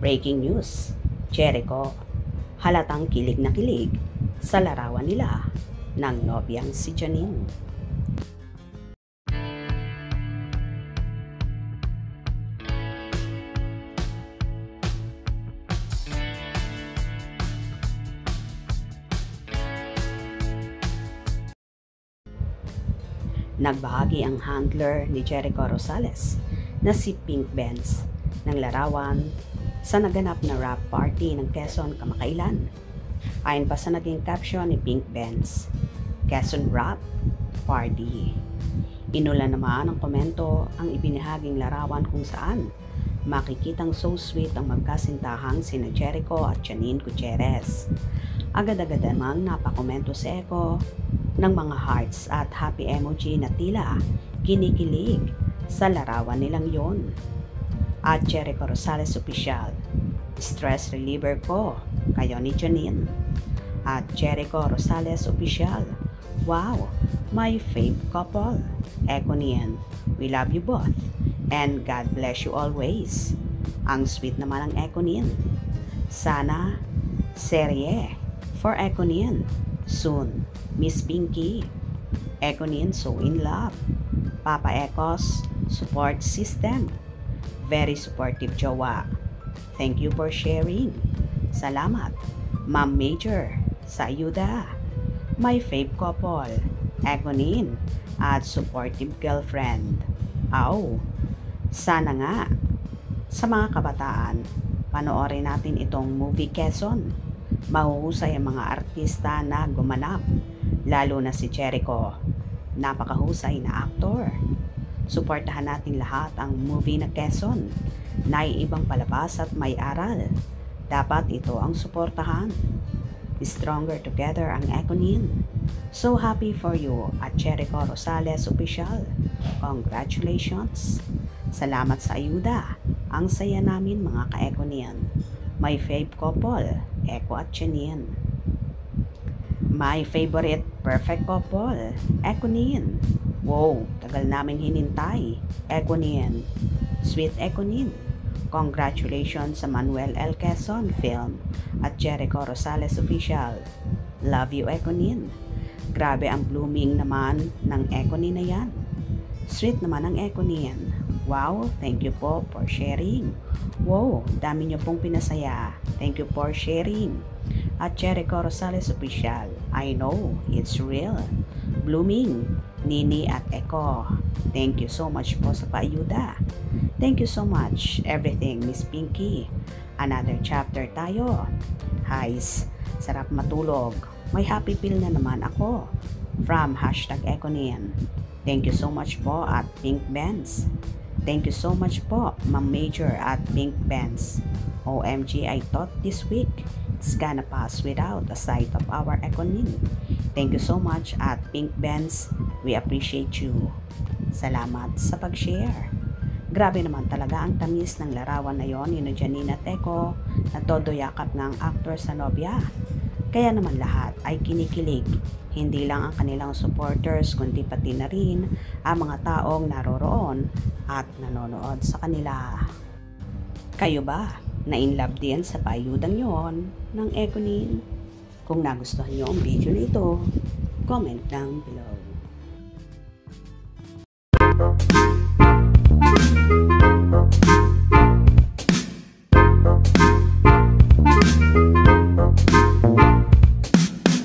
Breaking news, Jericho, halatang kilig na kilig sa larawan nila ng nobyang si Janine. Nagbahagi ang handler ni Jericho Rosales na si Pink Benz ng larawan sa naganap na rap party ng Quezon kamakailan. Ayon pa sa naging caption ni Pink Benz, Quezon Rap Party. Inula naman ng komento ang ibinahaging larawan kung saan makikitang so sweet ang magkasintahang sina Jericho at Janine Gutierrez. Agad-agad namang napakomento si Echo ng mga hearts at happy emoji na tila kinikilig sa larawan nilang yon. At Jericho Rosales Official, stress reliever ko, kayo ni Janine. At Jericho Rosales Official, wow, my fave couple. Echo niyan, we love you both and God bless you always. Ang sweet naman ang Echo niyan. Sana serye for Echo niyan soon. Miss Pinky, Echo niyan so in love. Papa Echo's support system, very supportive jowa. Thank you for sharing. Salamat, Ma'am Major, sa ayuda. My fave couple, Econin, at supportive girlfriend. Aw, sana nga. Sa mga kabataan, panoorin natin itong movie Quezon. Mahuhusay ang mga artista na gumanap, lalo na si Jericho. Napakahusay na aktor. Suportahan natin lahat ang movie na Quezon. Naiibang palabas at may aral. Dapat ito ang suportahan. Stronger together ang Econin. So happy for you at Jericho Rosales Official. Congratulations. Salamat sa ayuda. Ang saya namin mga ka-Econin. My fave couple, Echo at Janine. My favorite perfect couple, Econin. Wow, tagal namin hinintay. Econin. Sweet Econin. Congratulations sa Manuel L. Quezon film at Jericho Rosales Official. Love you, Econin. Grabe ang blooming naman ng Econin na yan. Sweet naman ang Econin. Wow, thank you po for sharing. Wow, dami niyo pong pinasaya. Thank you for sharing. At Jericho Rosales Official, I know, it's real. Blooming, Nini at Echo. Thank you so much po sa paayuda. Thank you so much, everything, Miss Pinky. Another chapter tayo. Highs, sarap matulog. May happy pill na naman ako. From #Econin. Thank you so much po at Pink Benz. Thank you so much po, Ma'am Major at Pink Benz. OMG, I thought this week it's gonna pass without the sight of our Econin. Thank you so much at Pink Benz. We appreciate you. Salamat sa pag-share. Grabe naman talaga ang tamis ng larawan na yon ni Janine at Echo na todo yakap ng actor sa nobya. Kaya naman lahat ay kinikilig. Hindi lang ang kanilang supporters kundi pati na rin ang mga taong naroroon at nanonood sa kanila. Kayo ba na-inlove din sa paayudang yon ng Econin? Kung nagustuhan nyo ang video na ito, comment down below.